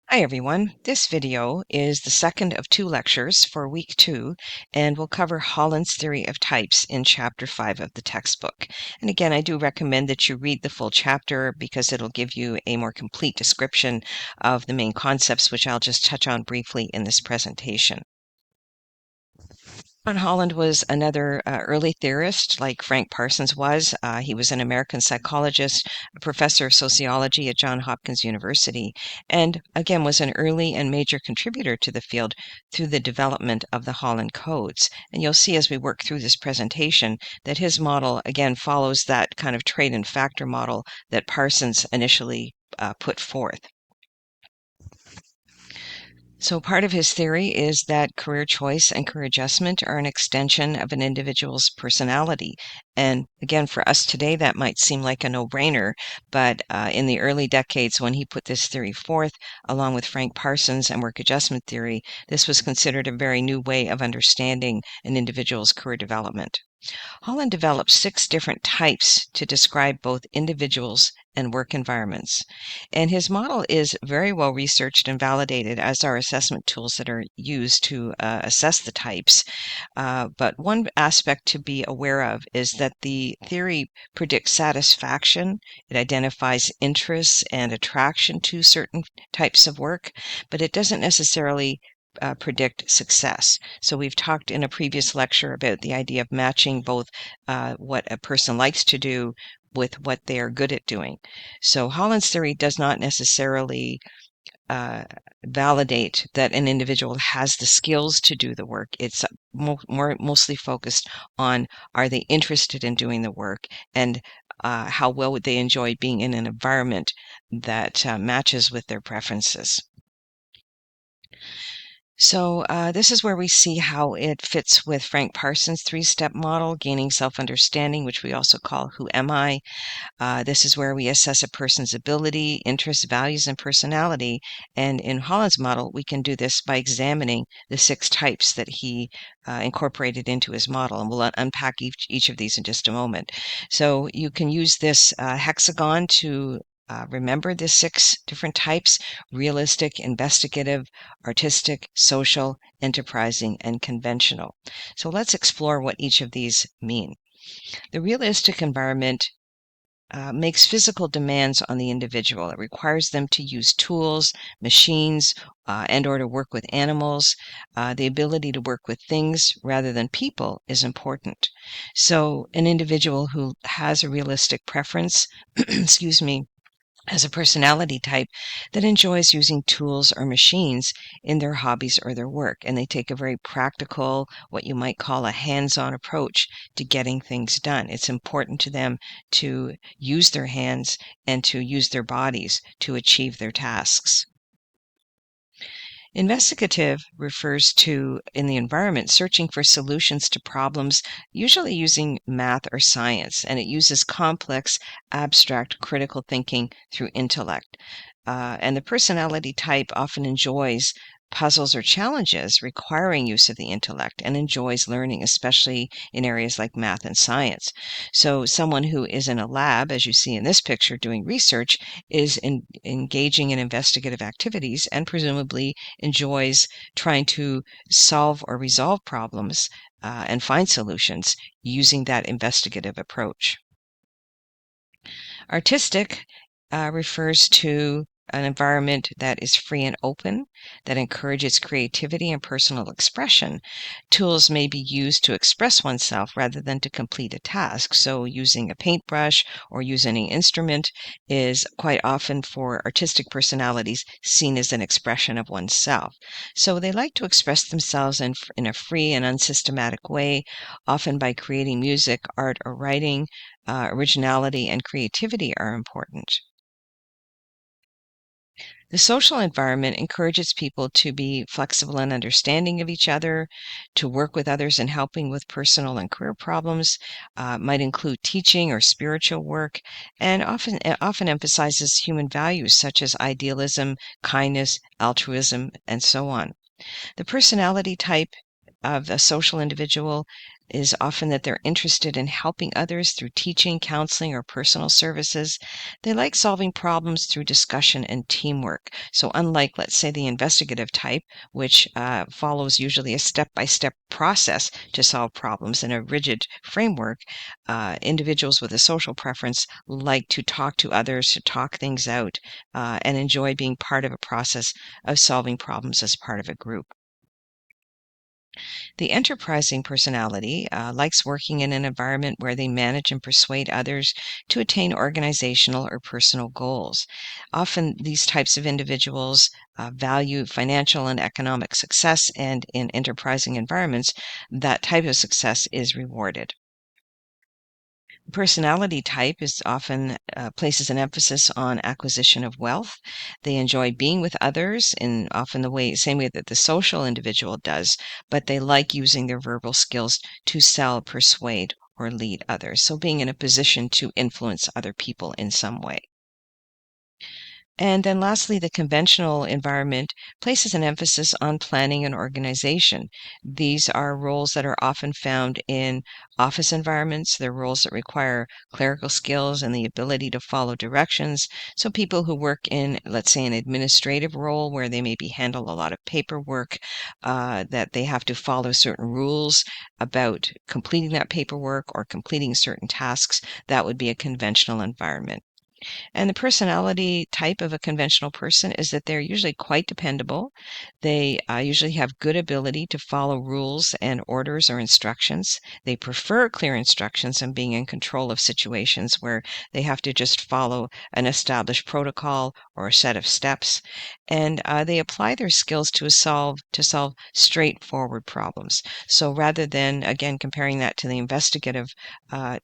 Hi everyone. This video is the second of two lectures for week 2 and will cover Holland's theory of types in chapter 5 of the textbook. And again, I do recommend that you read the full chapter because it'll give you a more complete description of the main concepts, which I'll just touch on briefly in this presentation. John Holland was another early theorist like Frank Parsons was. He was an American psychologist, a professor of sociology at Johns Hopkins University, and again was an early and major contributor to the field through the development of the Holland codes. And you'll see as we work through this presentation that his model again follows that kind of trait and factor model that Parsons initially put forth. So part of his theory is that career choice and career adjustment are an extension of an individual's personality. And again, for us today, that might seem like a no-brainer, but in the early decades when he put this theory forth, along with Frank Parsons and work adjustment theory, this was considered a very new way of understanding an individual's career development. Holland developed 6 different types to describe both individuals and work environments. And his model is very well researched and validated, as are assessment tools that are used to assess the types. But one aspect to be aware of is that the theory predicts satisfaction. It identifies interests and attraction to certain types of work, but it doesn't necessarily predict success. So we've talked in a previous lecture about the idea of matching both what a person likes to do with what they are good at doing. So Holland's theory does not necessarily validate that an individual has the skills to do the work. It's mostly focused on, are they interested in doing the work, and how well would they enjoy being in an environment that matches with their preferences. So this is where we see how it fits with Frank Parsons' 3-step model, gaining self-understanding, which we also call Who Am I? This is where we assess a person's ability, interests, values, and personality. And in Holland's model, we can do this by examining the 6 types that he incorporated into his model. And we'll unpack each of these in just a moment. So you can use this hexagon to remember the 6 different types: realistic, investigative, artistic, social, enterprising, and conventional. So let's explore what each of these mean. The realistic environment makes physical demands on the individual. It requires them to use tools, machines, and or to work with animals. The ability to work with things rather than people is important. So an individual who has a realistic preference, excuse me, as a personality type that enjoys using tools or machines in their hobbies or their work, and they take a very practical, what you might call a hands-on approach to getting things done. It's important to them to use their hands and to use their bodies to achieve their tasks. Investigative refers to, in the environment, searching for solutions to problems, usually using math or science, and it uses complex, abstract, critical thinking through intellect. And the personality type often enjoys puzzles or challenges requiring use of the intellect and enjoys learning, especially in areas like math and science. So someone who is in a lab, as you see in this picture, doing research, is engaging in investigative activities and presumably enjoys trying to solve or resolve problems and find solutions using that investigative approach. Artistic refers to an environment that is free and open, that encourages creativity and personal expression. Tools may be used to express oneself rather than to complete a task. So using a paintbrush or using an instrument is quite often for artistic personalities seen as an expression of oneself. So they like to express themselves in a free and unsystematic way, often by creating music, art, or writing. Originality and creativity are important. The social environment encourages people to be flexible and understanding of each other, to work with others in helping with personal and career problems, might include teaching or spiritual work, and often emphasizes human values such as idealism, kindness, altruism, and so on. The personality type of a social individual is often that they're interested in helping others through teaching, counseling, or personal services. They like solving problems through discussion and teamwork. So, unlike, let's say, the investigative type, which follows usually a step by step process to solve problems in a rigid framework, individuals with a social preference like to talk to others, to talk things out, and enjoy being part of a process of solving problems as part of a group. The enterprising personality likes working in an environment where they manage and persuade others to attain organizational or personal goals. Often, these types of individuals value financial and economic success, and in enterprising environments, that type of success is rewarded. Personality type is often places an emphasis on acquisition of wealth. They enjoy being with others in often the same way that the social individual does, but they like using their verbal skills to sell, persuade, or lead others. So being in a position to influence other people in some way. And then lastly, the conventional environment places an emphasis on planning and organization. These are roles that are often found in office environments. They're roles that require clerical skills and the ability to follow directions. So people who work in, let's say, an administrative role where they maybe handle a lot of paperwork, that they have to follow certain rules about completing that paperwork or completing certain tasks, that would be a conventional environment. And the personality type of a conventional person is that they're usually quite dependable. They usually have good ability to follow rules and orders or instructions. They prefer clear instructions and being in control of situations where they have to just follow an established protocol or a set of steps. And they apply their skills to solve straightforward problems. So rather than again comparing that to the investigative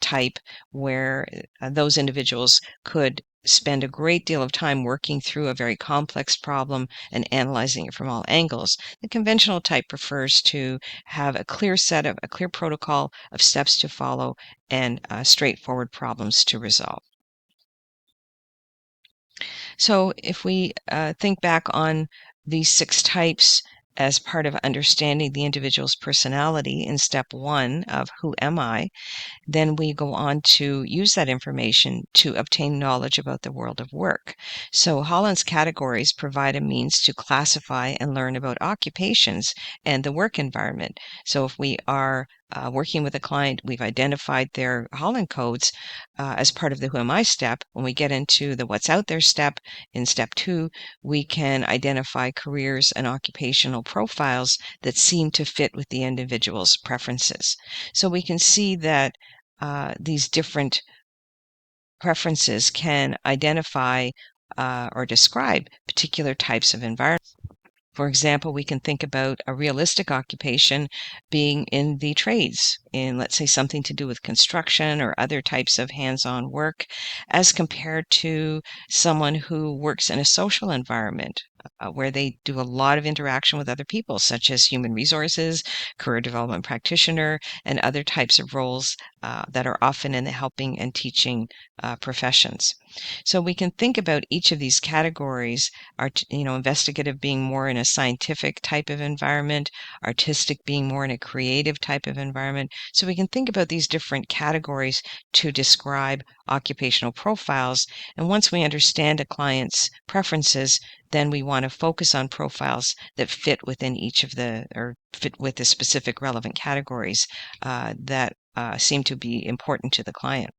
type, where those individuals could spend a great deal of time working through a very complex problem and analyzing it from all angles. The conventional type prefers to have a clear protocol of steps to follow and straightforward problems to resolve. So if we think back on these six types as part of understanding the individual's personality in step one of who am I, then we go on to use that information to obtain knowledge about the world of work. So Holland's categories provide a means to classify and learn about occupations and the work environment. So if we are working with a client, we've identified their Holland codes as part of the Who Am I step. When we get into the What's Out There step, in step two, we can identify careers and occupational profiles that seem to fit with the individual's preferences. So we can see that these different preferences can identify or describe particular types of environments. For example, we can think about a realistic occupation being in the trades, in let's say something to do with construction or other types of hands on work, as compared to someone who works in a social environment. Where they do a lot of interaction with other people, such as human resources, career development practitioner, and other types of roles that are often in the helping and teaching professions. So we can think about each of these categories, investigative being more in a scientific type of environment, artistic being more in a creative type of environment. So we can think about these different categories to describe occupational profiles. And once we understand a client's preferences, then we want to focus on profiles that fit within each of or fit with the specific relevant categories that seem to be important to the client.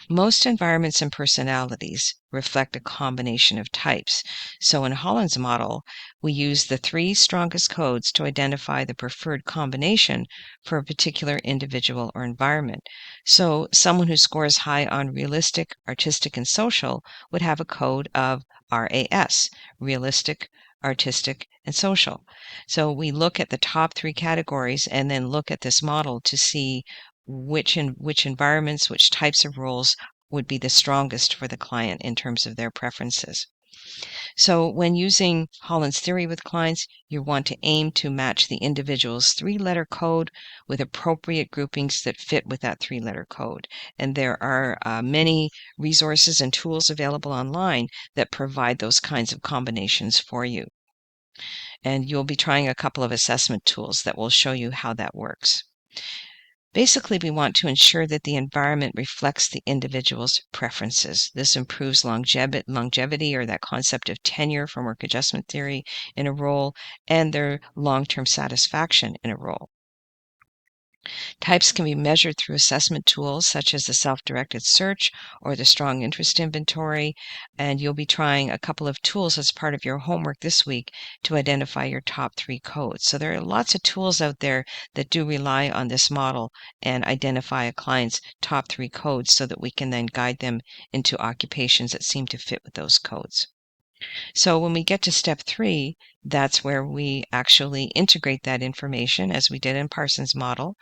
Most environments and personalities reflect a combination of types. So in Holland's model, we use the three strongest codes to identify the preferred combination for a particular individual or environment. So someone who scores high on realistic, artistic, and social would have a code of RAS, realistic, artistic, and social. So we look at the top three categories and then look at this model to see which environments, which types of roles would be the strongest for the client in terms of their preferences. So when using Holland's theory with clients, you want to aim to match the individual's three-letter code with appropriate groupings that fit with that three-letter code. And there are many resources and tools available online that provide those kinds of combinations for you. And you'll be trying a couple of assessment tools that will show you how that works. Basically, we want to ensure that the environment reflects the individual's preferences. This improves longevity, or that concept of tenure from work adjustment theory, in a role, and their long-term satisfaction in a role. Types can be measured through assessment tools such as the self-directed search or the strong interest inventory, and you'll be trying a couple of tools as part of your homework this week to identify your top 3 codes. So there are lots of tools out there that do rely on this model and identify a client's top 3 codes so that we can then guide them into occupations that seem to fit with those codes. So when we get to step 3, that's where we actually integrate that information as we did in Parsons' model,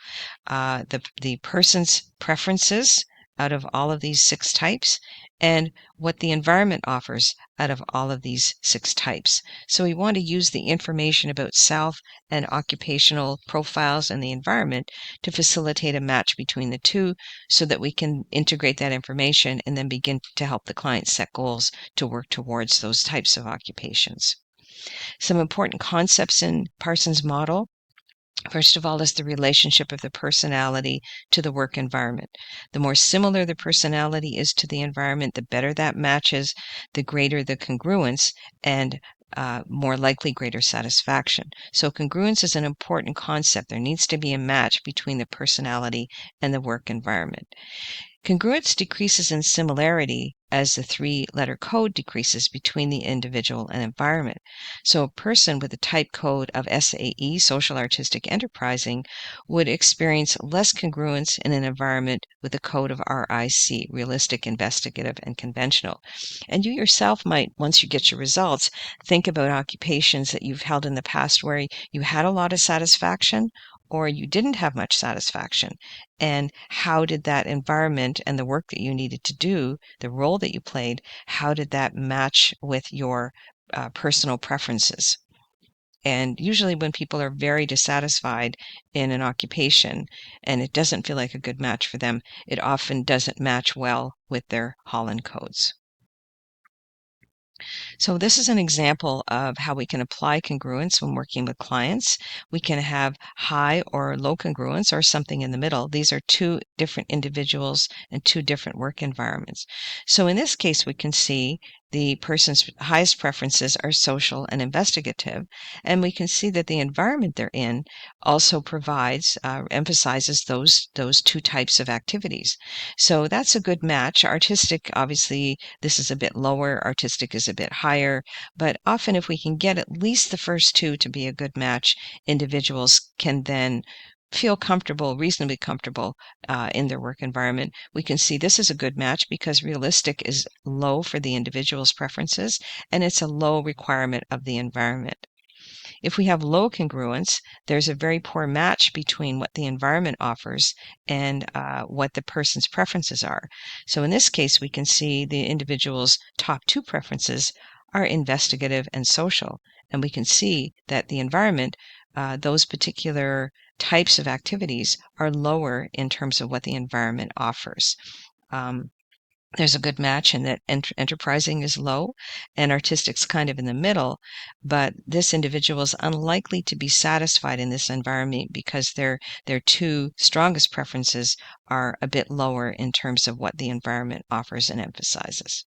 the person's preferences out of all of these 6 types, and what the environment offers out of all of these 6 types. So we want to use the information about self and occupational profiles and the environment to facilitate a match between the two so that we can integrate that information and then begin to help the client set goals to work towards those types of occupations. Some important concepts in Parsons' model. First of all, is the relationship of the personality to the work environment. The more similar the personality is to the environment, the better that matches, the greater the congruence, and more likely greater satisfaction. So congruence is an important concept. There needs to be a match between the personality and the work environment. Congruence decreases in similarity as the 3-letter code decreases between the individual and environment. So a person with a type code of SAE, Social Artistic Enterprising, would experience less congruence in an environment with a code of RIC, Realistic, Investigative, and Conventional. And you yourself might, once you get your results, think about occupations that you've held in the past where you had a lot of satisfaction or you didn't have much satisfaction, and how did that environment and the work that you needed to do, the role that you played, how did that match with your personal preferences? And usually when people are very dissatisfied in an occupation and it doesn't feel like a good match for them, it often doesn't match well with their Holland codes. So this is an example of how we can apply congruence when working with clients. We can have high or low congruence or something in the middle. These are 2 different individuals and 2 different work environments. So in this case, we can see the person's highest preferences are social and investigative, and we can see that the environment they're in also provides, emphasizes those 2 types of activities. So that's a good match. Artistic, obviously, this is a bit lower, artistic is a bit higher, but often if we can get at least the first 2 to be a good match, individuals can then feel comfortable, reasonably comfortable in their work environment. We can see this is a good match because realistic is low for the individual's preferences, and it's a low requirement of the environment. If we have low congruence, there's a very poor match between what the environment offers and what the person's preferences are. So in this case, we can see the individual's top 2 preferences are investigative and social. And we can see that the environment, those particular types of activities are lower in terms of what the environment offers. There's a good match in that enterprising is low and artistic's kind of in the middle, but this individual is unlikely to be satisfied in this environment because their 2 strongest preferences are a bit lower in terms of what the environment offers and emphasizes.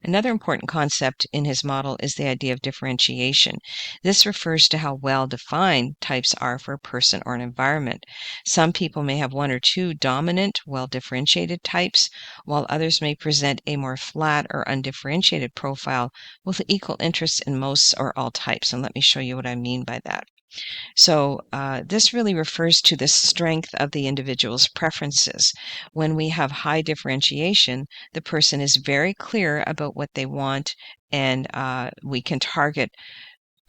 Another important concept in his model is the idea of differentiation. This refers to how well defined types are for a person or an environment. Some people may have 1 or 2 dominant, well differentiated types, while others may present a more flat or undifferentiated profile with equal interest in most or all types. And let me show you what I mean by that. So this really refers to the strength of the individual's preferences. When we have high differentiation, the person is very clear about what they want, and we can target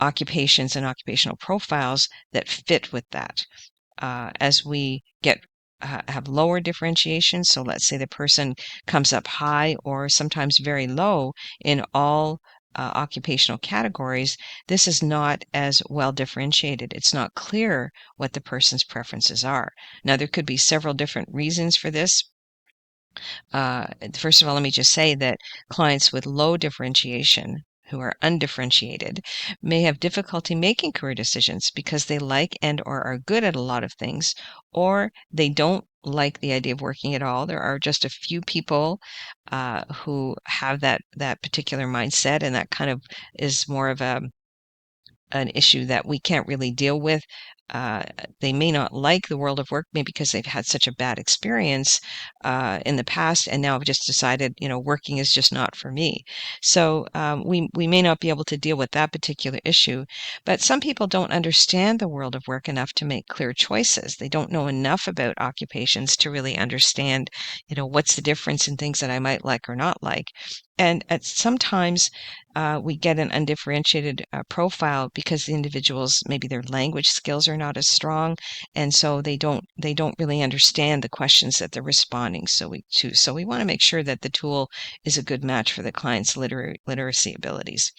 occupations and occupational profiles that fit with that. As we have lower differentiation, so let's say the person comes up high or sometimes very low in all occupational categories, this is not as well differentiated. It's not clear what the person's preferences are. Now, there could be several different reasons for this. First of all, let me just say that clients with low differentiation who are undifferentiated may have difficulty making career decisions because they like and or are good at a lot of things, or they don't like the idea of working at all. There are just a few people who have that particular mindset, and that kind of is more of an issue that we can't really deal with. Uh, they may not like the world of work, maybe because they've had such a bad experience in the past, and now have just decided, working is just not for me. So we may not be able to deal with that particular issue, but some people don't understand the world of work enough to make clear choices. They don't know enough about occupations to really understand, what's the difference in things that I might like or not like. And sometimes we get an undifferentiated profile because the individuals, maybe their language skills are not as strong, and so they don't really understand the questions that they're responding to. So we want to make sure that the tool is a good match for the client's literacy abilities.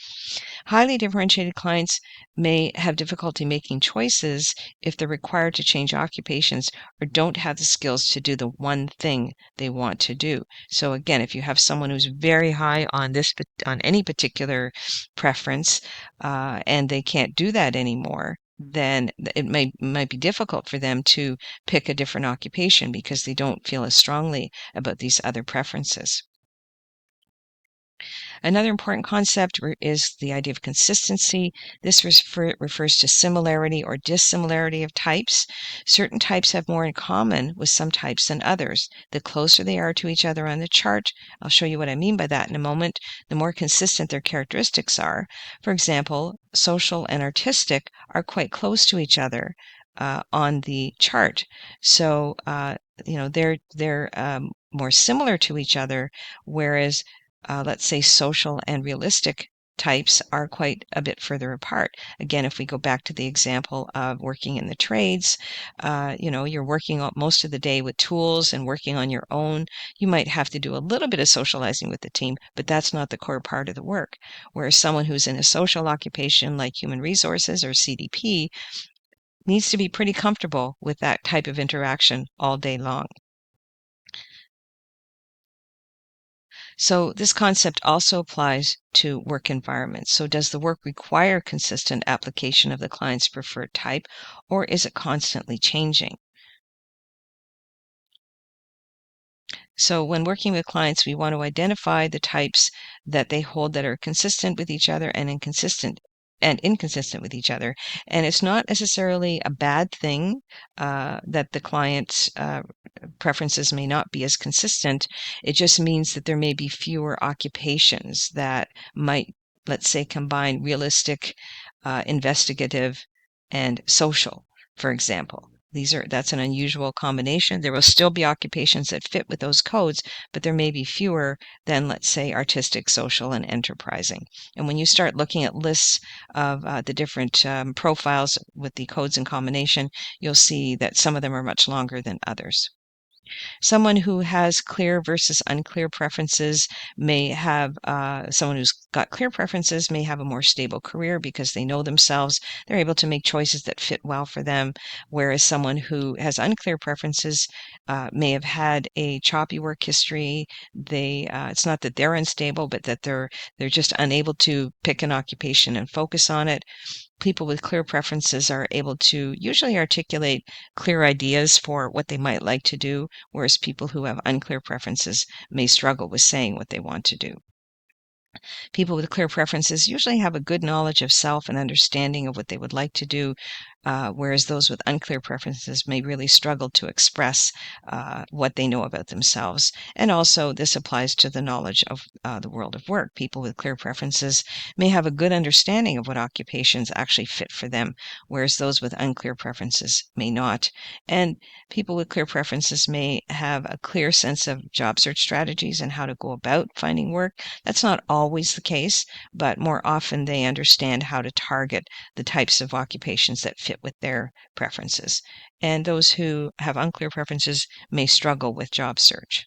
Highly differentiated clients may have difficulty making choices if they're required to change occupations or don't have the skills to do the one thing they want to do. So again, if you have someone who's very high on any particular preference, and they can't do that anymore, then it might be difficult for them to pick a different occupation because they don't feel as strongly about these other preferences. Another important concept is the idea of consistency. This refers to similarity or dissimilarity of types. Certain types have more in common with some types than others. The closer they are to each other on the chart, I'll show you what I mean by that in a moment, the more consistent their characteristics are. For example, social and artistic are quite close to each other on the chart. So, they're more similar to each other, whereas let's say social and realistic types are quite a bit further apart. Again, if we go back to the example of working in the trades, you're working most of the day with tools and working on your own. You might have to do a little bit of socializing with the team, but that's not the core part of the work. Whereas someone who's in a social occupation like human resources or CDP needs to be pretty comfortable with that type of interaction all day long. So this concept also applies to work environments. So does the work require consistent application of the client's preferred type, or is it constantly changing? So when working with clients, we want to identify the types that they hold that are consistent with each other and inconsistent with each other. And it's not necessarily a bad thing that the client's preferences may not be as consistent. It just means that there may be fewer occupations that might, let's say, combine realistic, investigative, and social, for example. That's an unusual combination. There will still be occupations that fit with those codes, but there may be fewer than, let's say, artistic, social, and enterprising. And when you start looking at lists of the different profiles with the codes in combination, you'll see that some of them are much longer than others. Someone who has clear versus unclear preferences may have, someone who's got clear preferences may have a more stable career because they know themselves. They're able to make choices that fit well for them. Whereas someone who has unclear preferences may have had a choppy work history. It's not that they're unstable, but that they're just unable to pick an occupation and focus on it. People with clear preferences are able to usually articulate clear ideas for what they might like to do, whereas people who have unclear preferences may struggle with saying what they want to do. People with clear preferences usually have a good knowledge of self and understanding of what they would like to do, whereas those with unclear preferences may really struggle to express what they know about themselves. And also, this applies to the knowledge of the world of work. People with clear preferences may have a good understanding of what occupations actually fit for them, whereas those with unclear preferences may not. And people with clear preferences may have a clear sense of job search strategies and how to go about finding work. That's not always the case, but more often they understand how to target the types of occupations that fit with their preferences. And those who have unclear preferences may struggle with job search.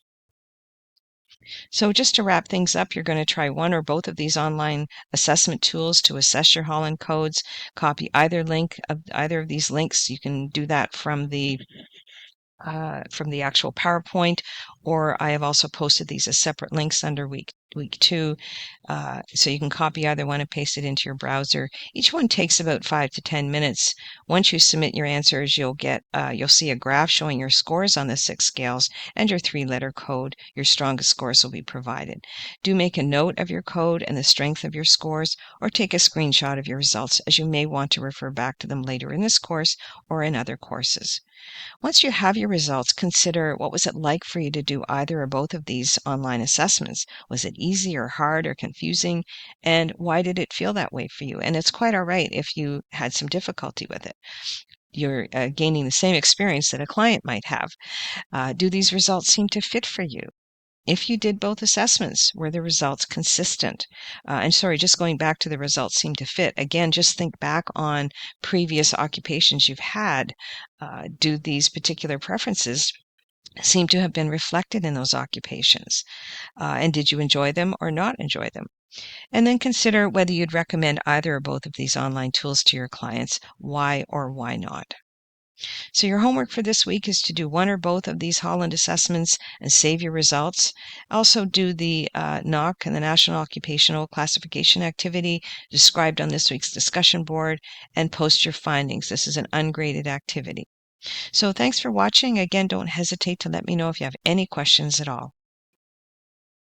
So just to wrap things up, you're going to try one or both of these online assessment tools to assess your Holland codes. Copy either link of either of these links. You can do that from the actual PowerPoint, or I have also posted these as separate links under week week 2. So you can copy either one and paste it into your browser. Each one takes about 5 to 10 minutes. Once you submit your answers, you'll see a graph showing your scores on the 6 scales and your 3-letter code. Your strongest scores will be provided. Do make a note of your code and the strength of your scores, or take a screenshot of your results, as you may want to refer back to them later in this course or in other courses. Once you have your results, consider, what was it like for you to do either or both of these online assessments? Was it easy or hard or confusing? And why did it feel that way for you? And it's quite all right if you had some difficulty with it. You're gaining the same experience that a client might have. Do these results seem to fit for you? If you did both assessments, were the results consistent? Just going back to the results seem to fit. Again, just think back on previous occupations you've had. Do these particular preferences seem to have been reflected in those occupations? And did you enjoy them or not enjoy them? And then consider whether you'd recommend either or both of these online tools to your clients. Why or why not? So your homework for this week is to do one or both of these Holland assessments and save your results. Also do the NOC and the National Occupational Classification activity described on this week's discussion board, and post your findings. This is an ungraded activity. So thanks for watching. Again, don't hesitate to let me know if you have any questions at all.